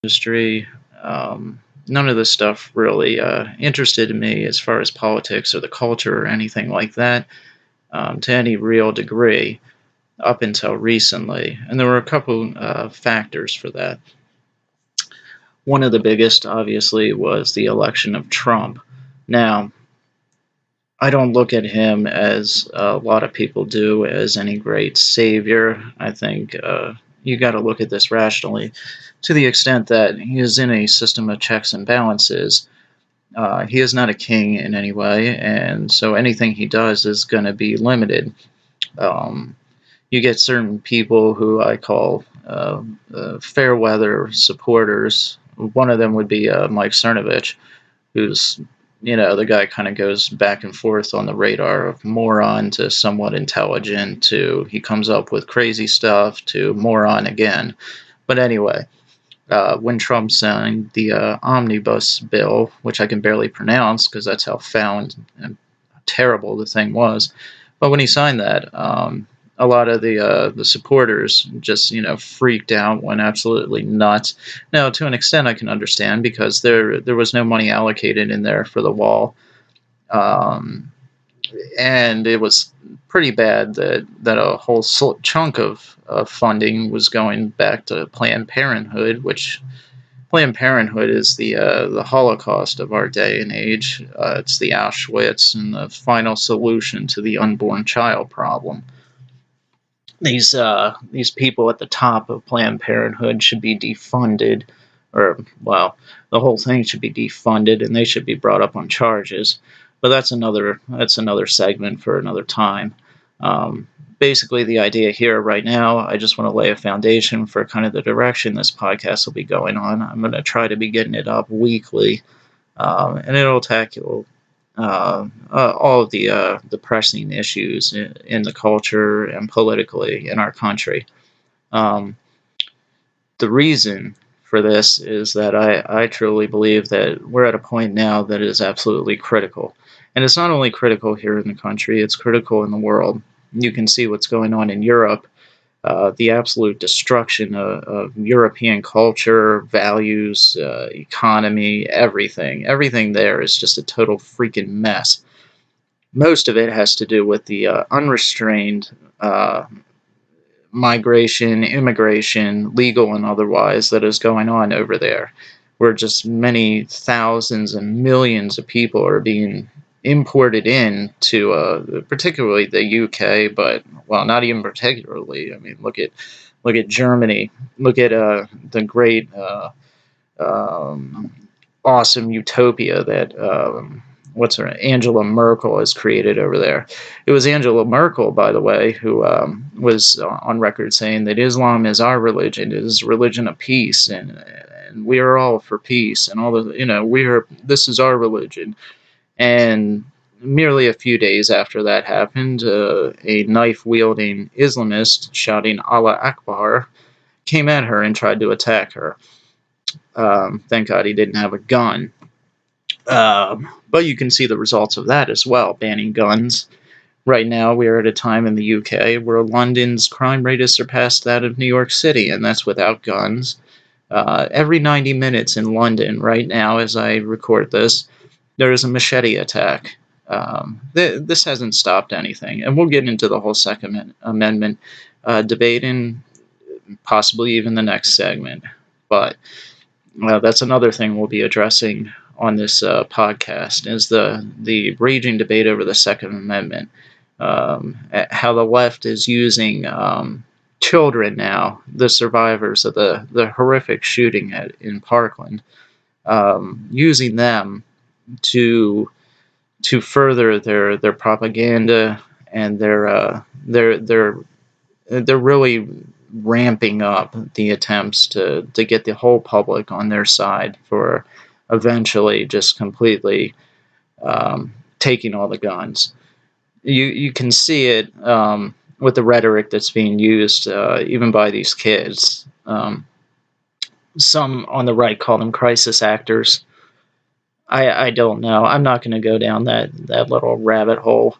industry. None of this stuff really interested me as far as politics or the culture or anything like that to any real degree up until recently. And there were a couple factors for that. One of the biggest, obviously, was the election of Trump. Now, I don't look at him as a lot of people do as any great savior. I think you got to look at this rationally to the extent that he is in a system of checks and balances. He is not a king in any way, and so anything he does is going to be limited. Um, you get certain people who I call fair weather supporters. One of them would be Mike Cernovich, who's the guy kind of goes back and forth on the radar of moron to somewhat intelligent to he comes up with crazy stuff to moron again. But anyway, when Trump signed the omnibus bill, which I can barely pronounce because that's how foul and terrible the thing was, but when he signed that, a lot of the supporters just freaked out, went absolutely nuts. Now, to an extent, I can understand because there was no money allocated in there for the wall, and it was pretty bad that a whole chunk of funding was going back to Planned Parenthood, which Planned Parenthood is the Holocaust of our day and age. It's the Auschwitz and the final solution to the unborn child problem. These people at the top of Planned Parenthood should be defunded, or well, the whole thing should be defunded, and they should be brought up on charges. But that's another segment for another time. Basically, the idea here right now, I just want to lay a foundation for kind of the direction this podcast will be going on. I'm going to try to be getting it up weekly, and it'll tackle all of the pressing issues in the culture and politically in our country. The reason for this is that I truly believe that we're at a point now that is absolutely critical. And it's not only critical here in the country, it's critical in the world. You can see what's going on in Europe, the absolute destruction of European culture, values, economy, everything. Everything there is just a total freaking mess. Most of it has to do with the unrestrained migration, immigration, legal and otherwise, that is going on over there, where just many thousands and millions of people are being imported in to particularly the UK, but well, not even particularly. I mean, look at Germany. Look at the great awesome utopia that Angela Merkel has created over there. It was Angela Merkel, by the way, who was on record saying that Islam is our religion, it is a religion of peace, and we are all for peace, and all the this is our religion. And merely a few days after that happened, a knife-wielding Islamist shouting Allah Akbar came at her and tried to attack her. Thank God he didn't have a gun. But you can see the results of that as well, banning guns. Right now, we are at a time in the UK where London's crime rate has surpassed that of New York City, and that's without guns. Every 90 minutes in London right now, as I record this, there is a machete attack. This hasn't stopped anything, and we'll get into the whole Second Amendment debate in possibly even the next segment. But that's another thing we'll be addressing on this podcast, is the raging debate over the Second Amendment, how the left is using children now, the survivors of the horrific shooting in Parkland, using them to further their propaganda, and they're really ramping up the attempts to get the whole public on their side for eventually just completely taking all the guns. You can see it with the rhetoric that's being used even by these kids. Some on the right call them crisis actors. I don't know. I'm not going to go down that little rabbit hole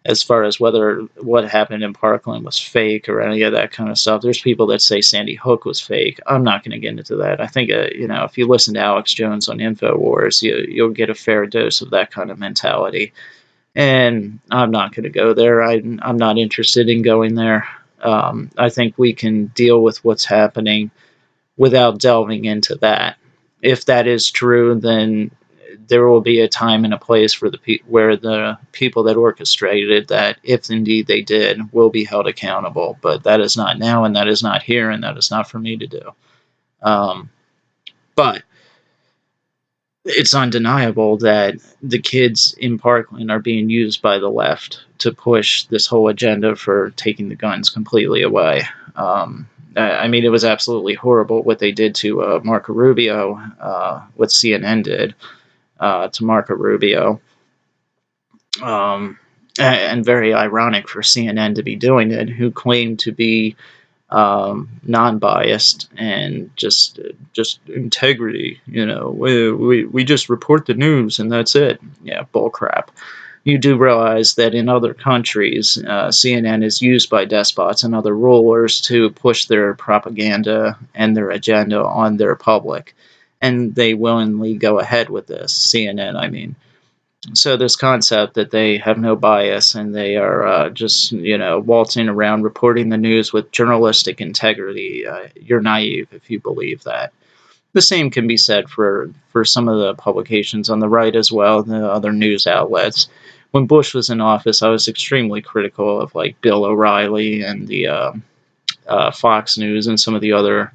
as far as whether what happened in Parkland was fake or any of that kind of stuff. There's people that say Sandy Hook was fake. I'm not going to get into that. I think, if you listen to Alex Jones on InfoWars, you'll get a fair dose of that kind of mentality. And I'm not going to go there. I'm not interested in going there. I think we can deal with what's happening without delving into that. If that is true, then there will be a time and a place for where the people that orchestrated that, if indeed they did, will be held accountable. But that is not now, and that is not here, and that is not for me to do. But it's undeniable that the kids in Parkland are being used by the left to push this whole agenda for taking the guns completely away. I mean, it was absolutely horrible what they did to Marco Rubio, what CNN did to Marco Rubio. And very ironic for CNN to be doing it, who claimed to be non-biased and just integrity. We just report the news and that's it. Yeah, bullcrap. You do realize that in other countries, CNN is used by despots and other rulers to push their propaganda and their agenda on their public. And they willingly go ahead with this, CNN, I mean. So this concept that they have no bias and they are just, waltzing around reporting the news with journalistic integrity, you're naive if you believe that. The same can be said for some of the publications on the right as well, the other news outlets. When Bush was in office, I was extremely critical of like Bill O'Reilly and the Fox News and some of the other,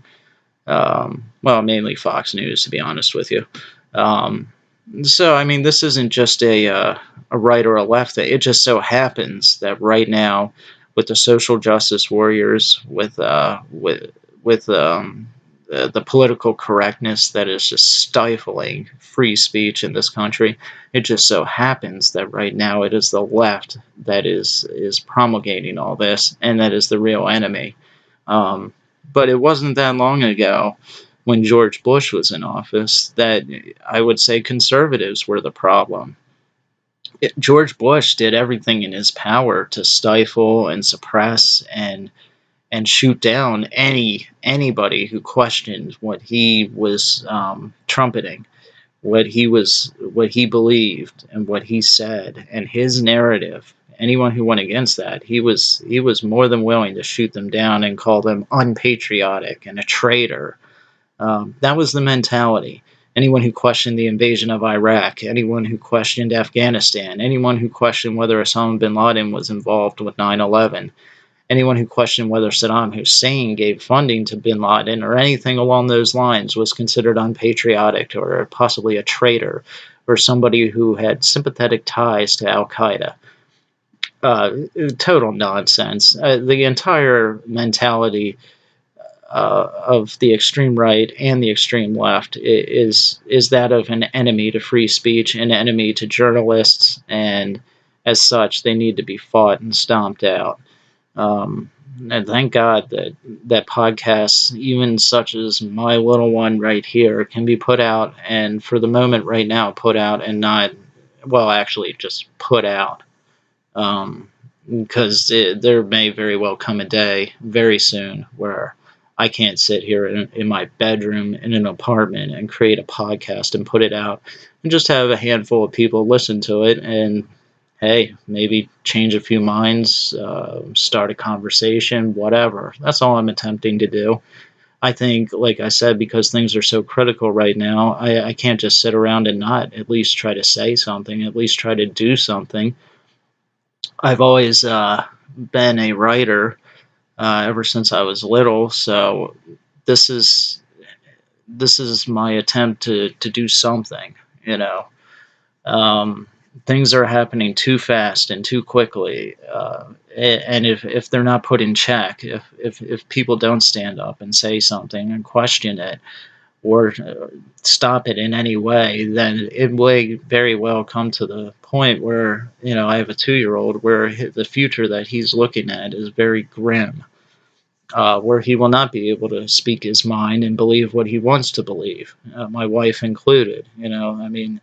mainly Fox News, to be honest with you. So, I mean, this isn't just a right or a left thing. It just so happens that right now, with the social justice warriors, with the political correctness that is just stifling free speech in this country, it just so happens that right now it is the left that is promulgating all this, and that is the real enemy. But it wasn't that long ago, when George Bush was in office, that I would say conservatives were the problem. George Bush did everything in his power to stifle and suppress and shoot down anybody who questioned what he was trumpeting, what he believed, and what he said, and his narrative. Anyone who went against that, he was more than willing to shoot them down and call them unpatriotic and a traitor. That was the mentality. Anyone who questioned the invasion of Iraq, anyone who questioned Afghanistan, anyone who questioned whether Osama bin Laden was involved with 9/11, anyone who questioned whether Saddam Hussein gave funding to bin Laden or anything along those lines was considered unpatriotic or possibly a traitor or somebody who had sympathetic ties to Al-Qaeda. Total nonsense. The entire mentality of the extreme right and the extreme left is that of an enemy to free speech, an enemy to journalists, and as such, they need to be fought and stomped out. And thank God that podcasts, even such as my little one right here, can be put out, and for the moment right now, put out and not, well, actually just put out. Because there may very well come a day very soon where I can't sit here in my bedroom in an apartment and create a podcast and put it out and just have a handful of people listen to it and, hey, maybe change a few minds, start a conversation, whatever. That's all I'm attempting to do. I think, like I said, because things are so critical right now, I can't just sit around and not at least try to say something, at least try to do something. I've always been a writer ever since I was little, so this is my attempt to do something. Things are happening too fast and too quickly, and if they're not put in check, if people don't stand up and say something and question it, or stop it in any way, then it may very well come to the point where, I have a 2-year-old where the future that he's looking at is very grim, where he will not be able to speak his mind and believe what he wants to believe, my wife included. I mean,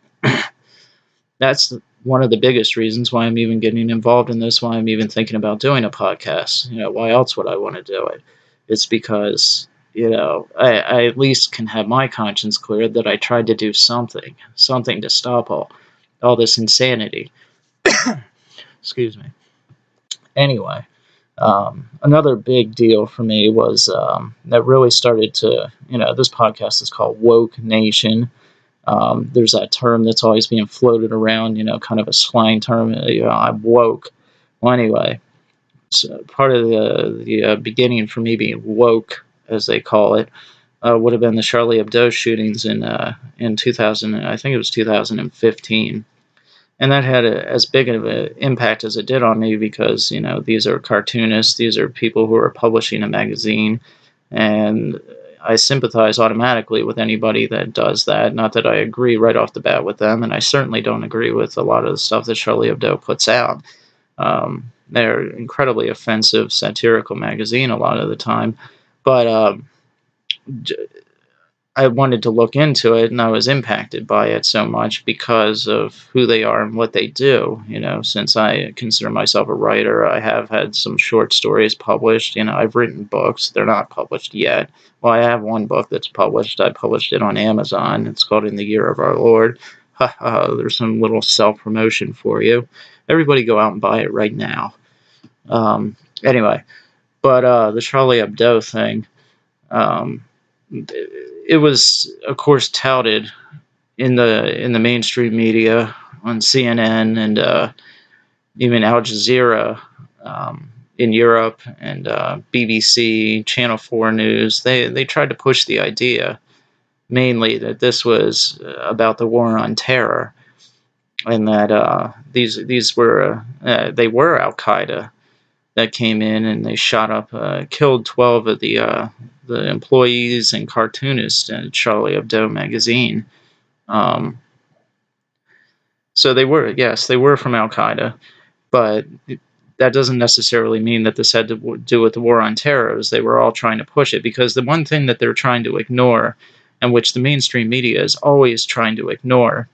that's one of the biggest reasons why I'm even getting involved in this, why I'm even thinking about doing a podcast. Why else would I want to do it? It's because, I at least can have my conscience clear that I tried to do something to stop all this insanity. Excuse me. Anyway, another big deal for me was that really started to, this podcast is called Woke Nation. There's that term that's always being floated around, kind of a slang term. I'm woke. Well, anyway, so part of the beginning for me being woke, as they call it, would have been the Charlie Hebdo shootings in 2000. I think it was 2015. And that had as big of an impact as it did on me because, these are cartoonists. These are people who are publishing a magazine. And I sympathize automatically with anybody that does that. Not that I agree right off the bat with them. And I certainly don't agree with a lot of the stuff that Charlie Hebdo puts out. They're an incredibly offensive, satirical magazine a lot of the time. But I wanted to look into it, and I was impacted by it so much because of who they are and what they do. Since I consider myself a writer, I have had some short stories published. I've written books. They're not published yet. Well, I have one book that's published. I published it on Amazon. It's called In the Year of Our Lord. There's some little self-promotion for you. Everybody go out and buy it right now. Anyway, but the Charlie Hebdo thing, it was, of course, touted in the mainstream media on CNN and even Al Jazeera in Europe and BBC, Channel 4 News. They tried to push the idea mainly that this was about the war on terror, and that these were they were Al Qaeda that came in and they shot up, killed 12 of the employees and cartoonists at Charlie Hebdo magazine. So they were from Al Qaeda, but that doesn't necessarily mean that this had to do with the war on terror. As they were all trying to push it, because the one thing that they're trying to ignore, and which the mainstream media is always trying to ignore,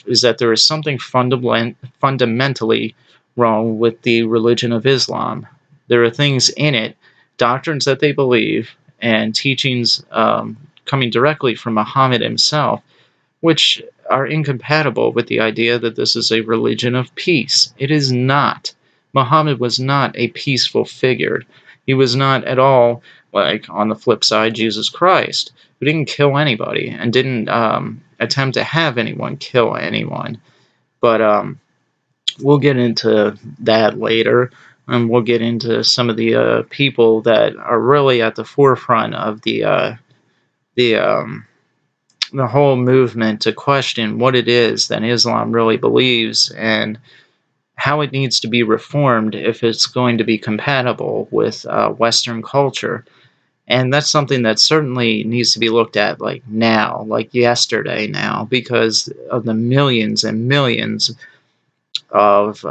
is that there is something fundamentally wrong with the religion of Islam. There are things in it, doctrines that they believe, and teachings coming directly from Muhammad himself, which are incompatible with the idea that this is a religion of peace. It is not. Muhammad was not a peaceful figure. He was not at all like, on the flip side, Jesus Christ, who didn't kill anybody and didn't attempt to have anyone kill anyone. But we'll get into that later, and we'll get into some of the people that are really at the forefront of the whole movement to question what it is that Islam really believes and how it needs to be reformed if it's going to be compatible with Western culture. And that's something that certainly needs to be looked at like now, like yesterday now, because of the millions and millions of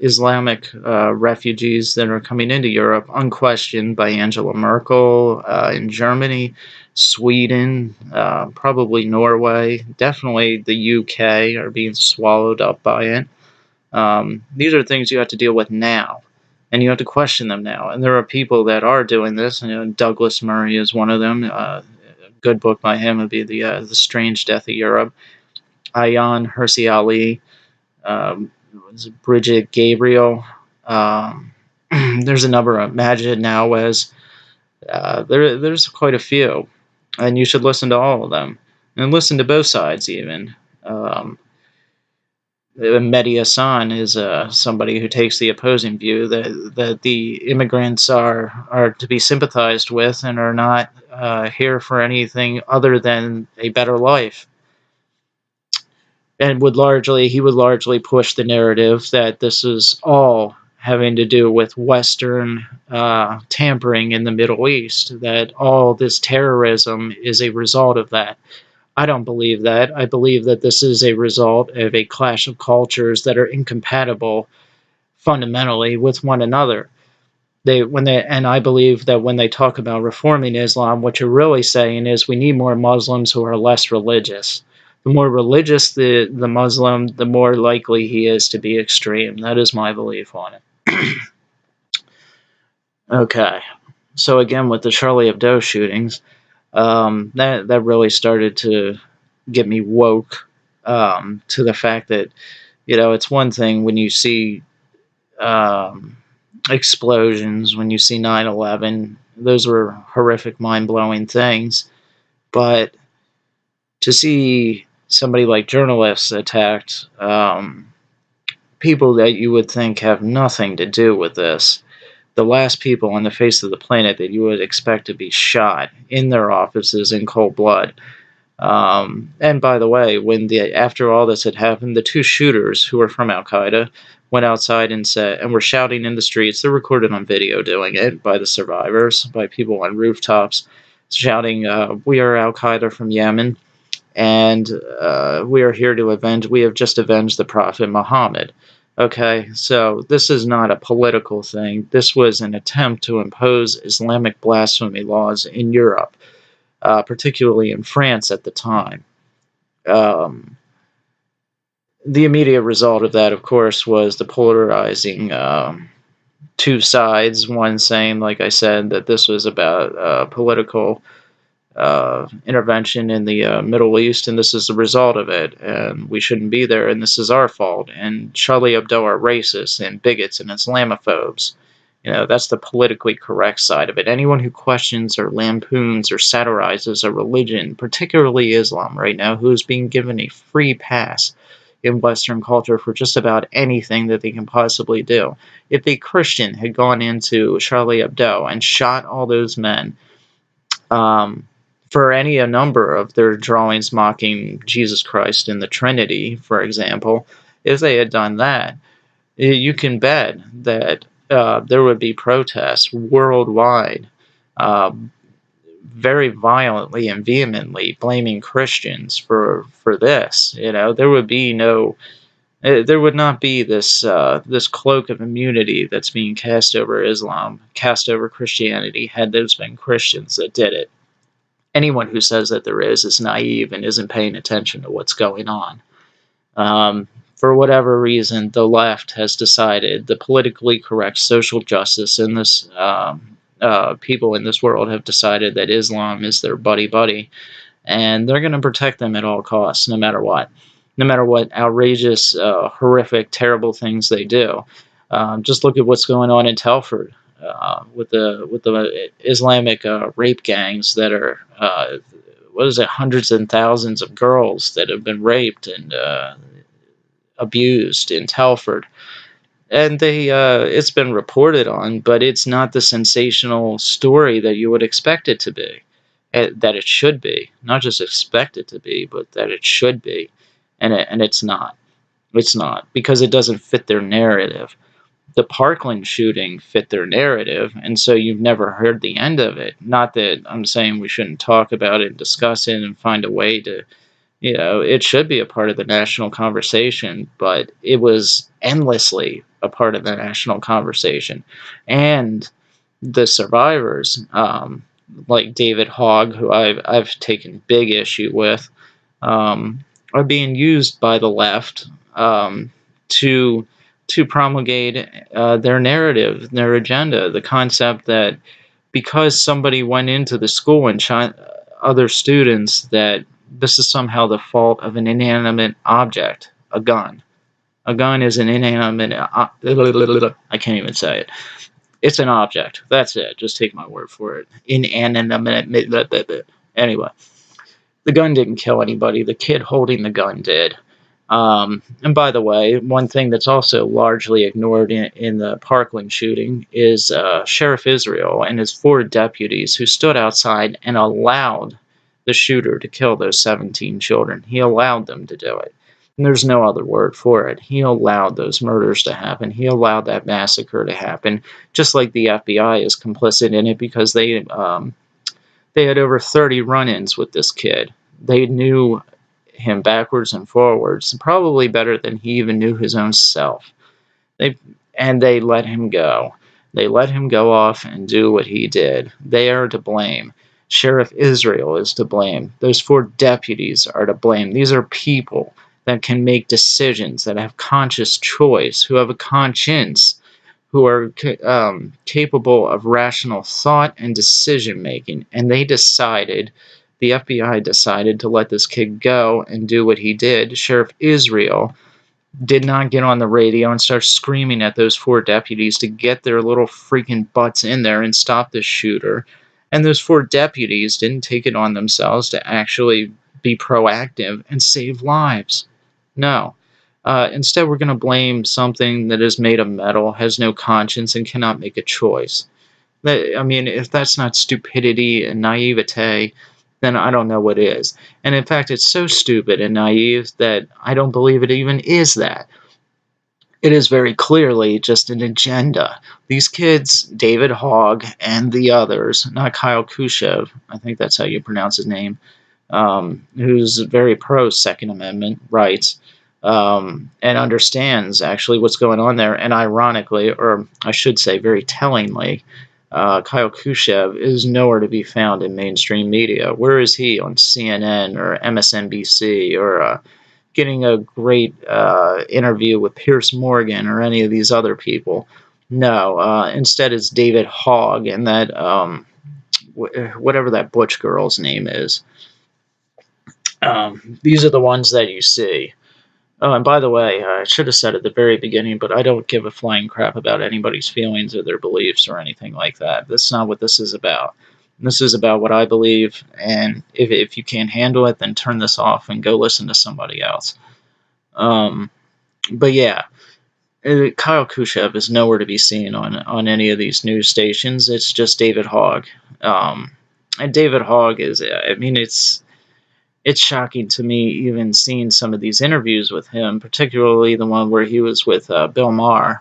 Islamic refugees that are coming into Europe, unquestioned by Angela Merkel in Germany, Sweden, probably Norway, definitely the UK are being swallowed up by it. These are things you have to deal with now, and you have to question them now. And there are people that are doing this. Douglas Murray is one of them. A good book by him would be The Strange Death of Europe. Ayaan Hirsi Ali, Bridget Gabriel. There's a number of Majid Nawaz. There's quite a few, and you should listen to all of them, and listen to both sides even. Mehdi Hassan is somebody who takes the opposing view that the immigrants are to be sympathized with and are not here for anything other than a better life. And he would largely push the narrative that this is all having to do with Western tampering in the Middle East, that all this terrorism is a result of that. I don't believe that. I believe that this is a result of a clash of cultures that are incompatible fundamentally with one another. And I believe that when they talk about reforming Islam, what you're really saying is we need more Muslims who are less religious. The more religious the Muslim, the more likely he is to be extreme. That is my belief on it. Okay. So again, with the Charlie Hebdo shootings, that really started to get me woke, to the fact that, it's one thing when you see um, explosions, when you see 9/11, those were horrific, mind-blowing things, but to see somebody like journalists attacked, people that you would think have nothing to do with this, the last people on the face of the planet that you would expect to be shot in their offices in cold blood. And by the way, after all this had happened, the two shooters who were from Al Qaeda went outside and were shouting in the streets. They're recorded on video doing it by the survivors, by people on rooftops, shouting, "We are Al Qaeda from Yemen, and we are here to avenge. We have just avenged the Prophet Muhammad." Okay, so this is not a political thing. This was an attempt to impose Islamic blasphemy laws in Europe, particularly in France at the time. Um, the immediate result of that, of course, was the polarizing two sides. One saying, like I said, that this was about political intervention in the Middle East, and this is the result of it, and we shouldn't be there, and this is our fault, and Charlie Hebdo are racists and bigots and Islamophobes. That's the politically correct side of it. Anyone who questions or lampoons or satirizes a religion, particularly Islam right now, who is being given a free pass in Western culture for just about anything that they can possibly do. If a Christian had gone into Charlie Hebdo and shot all those men, for a number of their drawings mocking Jesus Christ and the Trinity, for example, if they had done that, you can bet that there would be protests worldwide, very violently and vehemently blaming Christians for this. There would be there would not be this cloak of immunity that's being cast over Islam, cast over Christianity, had those been Christians that did it. Anyone who says that there is naive and isn't paying attention to what's going on. For whatever reason, the left has decided, the politically correct social justice in this, people in this world have decided that Islam is their buddy, and they're going to protect them at all costs, no matter what. No matter what outrageous, horrific, terrible things they do. Just look at what's going on in Telford. With the Islamic rape gangs that are, hundreds and thousands of girls that have been raped and abused in Telford. And it's been reported on, but it's not the sensational story that you would expect it to be, that it should be. Not just expect it to be, but that it should be. And it's not. It's not, because it doesn't fit their narrative. The Parkland shooting fit their narrative, and so you've never heard the end of it. Not that I'm saying we shouldn't talk about it and discuss it and find a way to, it should be a part of the national conversation, but it was endlessly a part of the national conversation. And the survivors, like David Hogg, who I've taken big issue with, are being used by the left to promulgate their narrative, their agenda, the concept that because somebody went into the school and shot other students, that this is somehow the fault of an inanimate object, a gun. A gun is an inanimate... I can't even say it. It's an object. That's it. Just take my word for it. Inanimate... Anyway, the gun didn't kill anybody. The kid holding the gun did. And by the way, one thing that's also largely ignored in the Parkland shooting is Sheriff Israel and his 4 deputies who stood outside and allowed the shooter to kill those 17 children. He allowed them to do it. And there's no other word for it. He allowed those murders to happen. He allowed that massacre to happen, just like the FBI is complicit in it, because they had over 30 run-ins with this kid. They knew him backwards and forwards, probably better than he even knew his own self. They let him go. They let him go off and do what he did. They are to blame. Sheriff Israel is to blame. Those 4 deputies are to blame. These are people that can make decisions, that have conscious choice, who have a conscience, who are capable of rational thought and decision making. And they decided, the FBI decided to let this kid go and do what he did. Sheriff Israel did not get on the radio and start screaming at those 4 deputies to get their little freaking butts in there and stop this shooter. And those 4 deputies didn't take it on themselves to actually be proactive and save lives. No. Instead, we're going to blame something that is made of metal, has no conscience, and cannot make a choice. I mean, if that's not stupidity and naivete, then I don't know what is. And in fact, it's so stupid and naive that I don't believe it even is that. It is very clearly just an agenda. These kids, David Hogg and the others, not Kyle Khrushchev, I think that's how you pronounce his name, who's very pro-Second Amendment rights, and understands actually what's going on there. And ironically, or I should say very tellingly, Kyle Khrushchev is nowhere to be found in mainstream media. Where is he? On CNN or MSNBC or getting a great interview with Piers Morgan or any of these other people? No. Instead, it's David Hogg and that whatever that Butch girl's name is. These are the ones that you see. Oh, and by the way, I should have said at the very beginning, but I don't give a flying crap about anybody's feelings or their beliefs or anything like that. That's not what this is about. This is about what I believe, and if you can't handle it, then turn this off and go listen to somebody else. But yeah, Kyle Khrushchev is nowhere to be seen on any of these news stations. It's just David Hogg. And David Hogg is, I mean, it's shocking to me even seeing some of these interviews with him, particularly the one where he was with Bill Maher.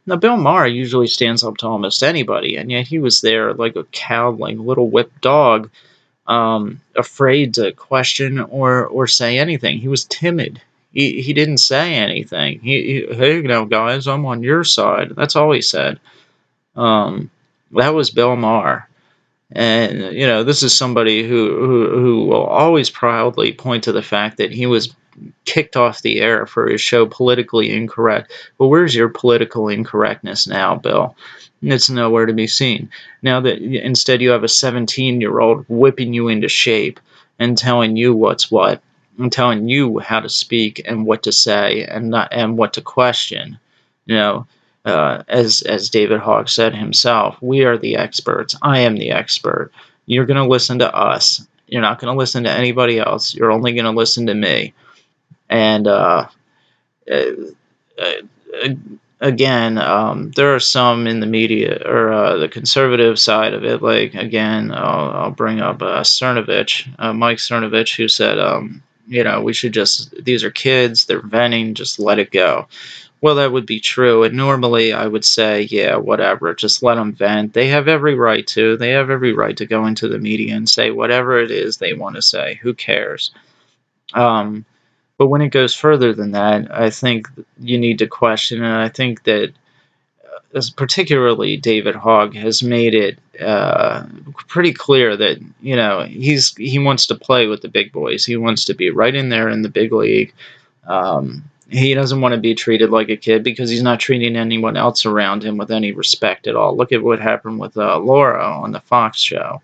Now, Bill Maher usually stands up to almost anybody, and yet he was there like a cowed, like little whipped dog, afraid to question or say anything. He was timid. He didn't say anything. Hey, guys, I'm on your side. That's all he said. That was Bill Maher. And, this is somebody who will always proudly point to the fact that he was kicked off the air for his show Politically Incorrect. Well, where's your political incorrectness now, Bill? It's nowhere to be seen. Now that instead you have a 17-year-old whipping you into shape and telling you what's what, and telling you how to speak and what to say and what to question, as David Hogg said himself, we are the experts. I am the expert. You're going to listen to us. You're not going to listen to anybody else. You're only going to listen to me. And again, there are some in the media or the conservative side of it. Like, again, I'll bring up Cernovich, Mike Cernovich, who said, we should these are kids, they're venting, just let it go. Well, that would be true, and normally I would say, yeah, whatever, just let them vent. They have every right to. They have every right to go into the media and say whatever it is they want to say. Who cares? But when it goes further than that, I think you need to question, and I think that particularly David Hogg has made it pretty clear that, he wants to play with the big boys. He wants to be right in there in the big league. He doesn't want to be treated like a kid because he's not treating anyone else around him with any respect at all. Look at what happened with Laura on the Fox show.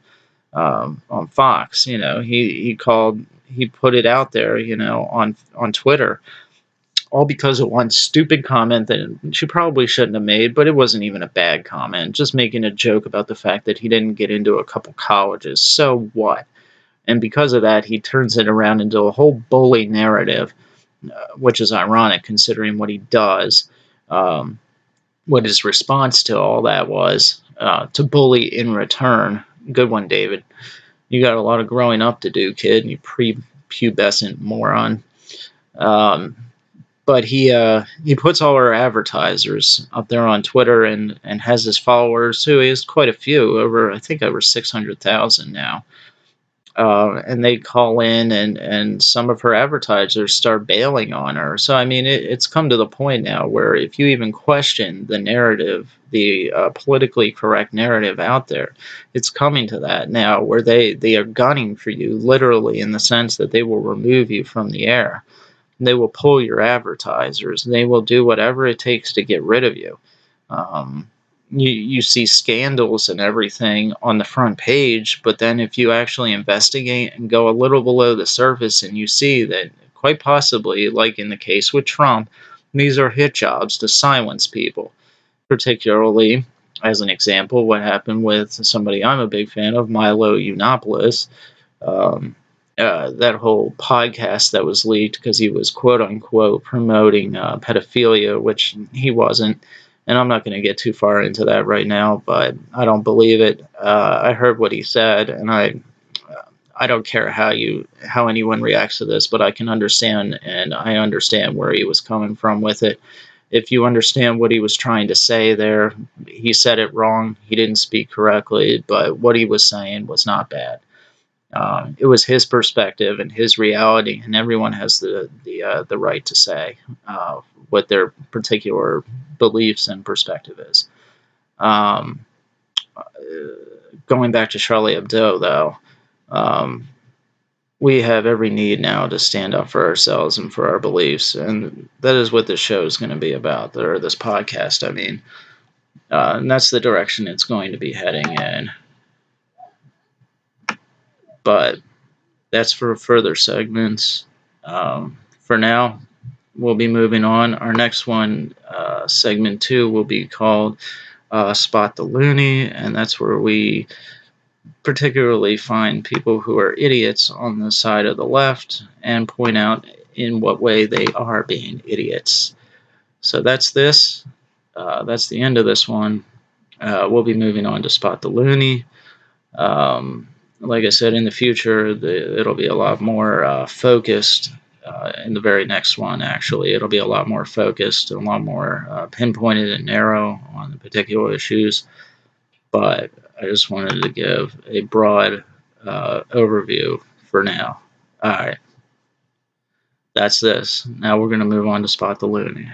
On Fox, he put it out there, on Twitter, all because of one stupid comment that she probably shouldn't have made, but it wasn't even a bad comment, just making a joke about the fact that he didn't get into a couple colleges. So what? And because of that, he turns it around into a whole bully narrative, which is ironic considering what he does. What his response to all that was to bully in return. Good one, David. You got a lot of growing up to do, kid, you prepubescent moron. But he puts all our advertisers up there on Twitter and has his followers, who he has quite a few, I think over 600,000 now. and they call in, and some of her advertisers start bailing on her. So I mean, it's come to the point now where if you even question the narrative, the politically correct narrative out there, it's coming to that now where they are gunning for you, literally, in the sense that they will remove you from the air. They will pull your advertisers. They will do whatever it takes to get rid of you. Um, you see scandals and everything on the front page, but then if you actually investigate and go a little below the surface, and you see that quite possibly, like in the case with Trump, these are hit jobs to silence people. Particularly, as an example, what happened with somebody I'm a big fan of, Milo Yiannopoulos. Um, that whole podcast that was leaked because he was quote unquote promoting pedophilia, which he wasn't. And I'm not going to get too far into that right now, but I don't believe it. I heard what he said, and I don't care how anyone reacts to this, but I can understand, and I understand where he was coming from with it. If you understand what he was trying to say there, he said it wrong. He didn't speak correctly, but what he was saying was not bad. It was his perspective and his reality, and everyone has the right to say what their particular beliefs and perspective is. Um, Going back to Charlie Hebdo, though, um, we have every need now to stand up for ourselves and for our beliefs, and that is what this show is going to be about, or this podcast, I mean. And that's the direction it's going to be heading in. But that's for further segments. For now, we'll be moving on. Our next one, segment 2, will be called Spot the Loony, and that's where we particularly find people who are idiots on the side of the left and point out in what way they are being idiots. So that's this. That's the end of this one. We'll be moving on to Spot the Loony. Like I said, in the future, it'll be a lot more focused. In the very next one, actually, it'll be a lot more focused and a lot more pinpointed and narrow on the particular issues. But I just wanted to give a broad overview for now. All right, that's this. Now we're going to move on to Spot the Loony.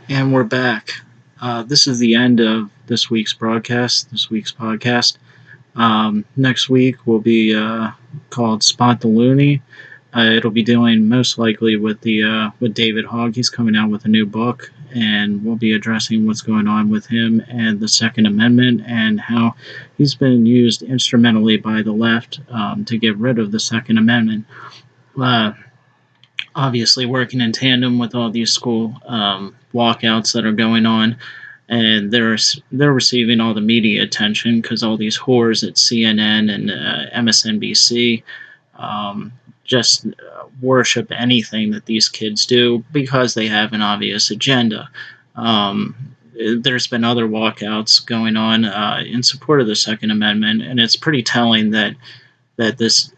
And we're back. This is the end of this week's broadcast, this week's podcast. Next week will be called Spot the Loony. It'll be dealing most likely with David Hogg. He's coming out with a new book, and we'll be addressing what's going on with him and the Second Amendment and how he's been used instrumentally by the left to get rid of the Second Amendment. Obviously working in tandem with all these school walkouts that are going on, and they're receiving all the media attention because all these whores at CNN and MSNBC just worship anything that these kids do because they have an obvious agenda. There's been other walkouts going on in support of the Second Amendment, and it's pretty telling that that this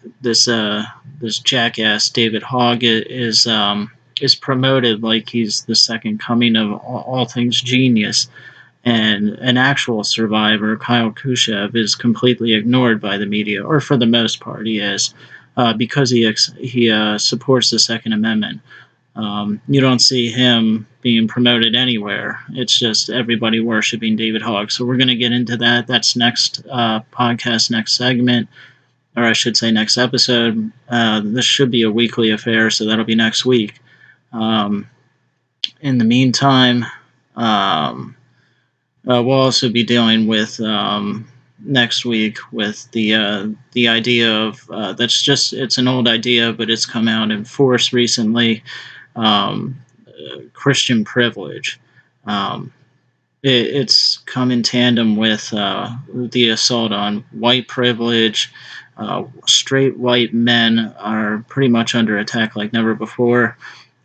jackass David Hogg is promoted like he's the second coming of all things genius, and an actual survivor, Kyle Khrushchev, is completely ignored by the media, or for the most part, he is, because he supports the Second Amendment. You don't see him being promoted anywhere. It's just everybody worshiping David Hogg. So we're going to get into that. That's next podcast, next segment, or I should say next episode. This should be a weekly affair, so that'll be next week. In the meantime, we'll also be dealing with next week with the idea of it's an old idea, but it's come out in force recently. Christian privilege. It's come in tandem with the assault on white privilege. Straight white men are pretty much under attack like never before.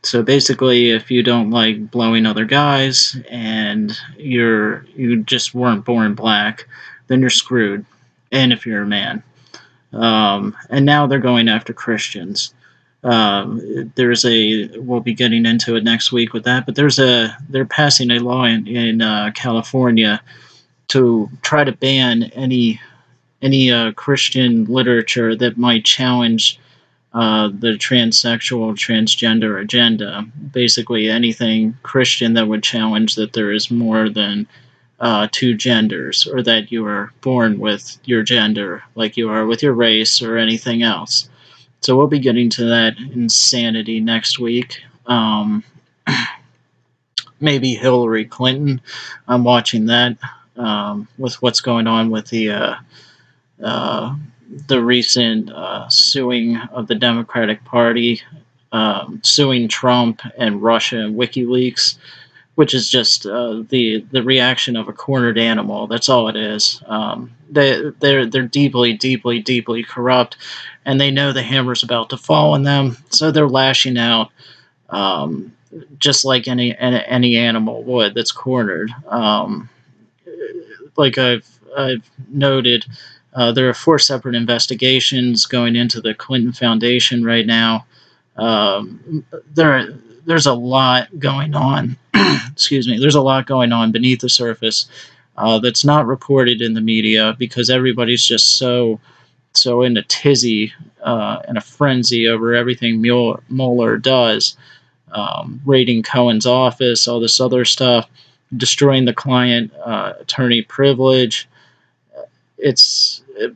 So basically, if you don't like blowing other guys and you just weren't born black, then you're screwed. And if you're a man, and now they're going after Christians. We'll be getting into it next week with that, but they're passing a law in California to try to ban any Christian literature that might challenge the transsexual, transgender agenda. Basically, anything Christian that would challenge that there is more than two genders, or that you are born with your gender, like you are with your race or anything else. So we'll be getting to that insanity next week. Maybe Hillary Clinton. I'm watching that with what's going on with the recent suing of the Democratic Party, suing Trump and Russia and WikiLeaks, which is just the reaction of a cornered animal. That's all it is. They're deeply, deeply, deeply corrupt, and they know the hammer's about to fall on them, so they're lashing out, just like any animal would that's cornered. Like I've noted, there are 4 separate investigations going into the Clinton Foundation right now. There's a lot going on. Excuse me. There's a lot going on beneath the surface that's not reported in the media because everybody's just so in a tizzy and a frenzy over everything Mueller does, raiding Cohen's office, all this other stuff, destroying the client attorney privilege.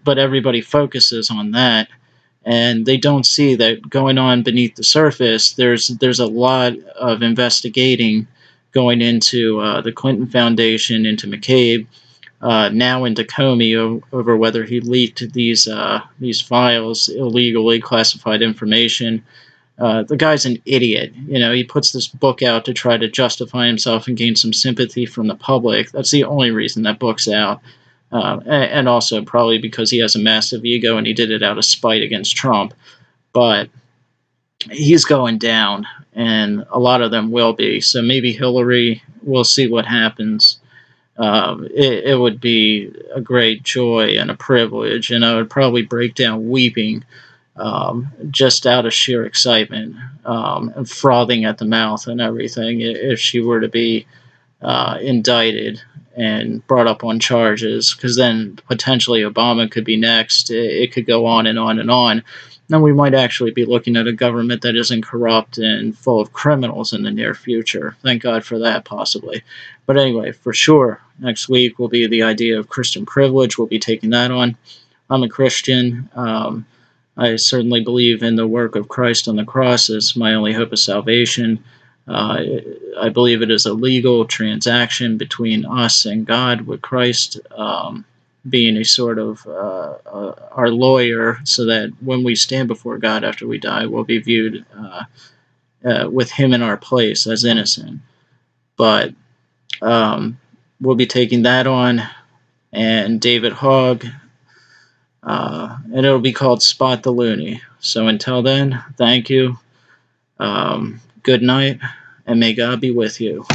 But everybody focuses on that, and they don't see that going on beneath the surface. There's a lot of investigating going into the Clinton Foundation, into McCabe, now into Comey over whether he leaked these files illegally, classified information. The guy's an idiot. He puts this book out to try to justify himself and gain some sympathy from the public. That's the only reason that book's out. And also probably because he has a massive ego and he did it out of spite against Trump. But he's going down, and a lot of them will be. So maybe Hillary, we'll see what happens. It would be a great joy and a privilege, and I would probably break down weeping just out of sheer excitement and frothing at the mouth and everything if she were to be indicted and brought up on charges, because then potentially Obama could be next. It could go on and on and on. Then we might actually be looking at a government that isn't corrupt and full of criminals in the near future. Thank God for that, possibly. But anyway, for sure, next week will be the idea of Christian privilege. We'll be taking that on. I'm a Christian. I certainly believe in the work of Christ on the cross as my only hope of salvation. I believe it is a legal transaction between us and God, with Christ being a sort of our lawyer, so that when we stand before God after we die, we'll be viewed with Him in our place as innocent. But we'll be taking that on, and David Hogg, and it'll be called Spot the Loony. So until then, thank you. Good night, and may God be with you.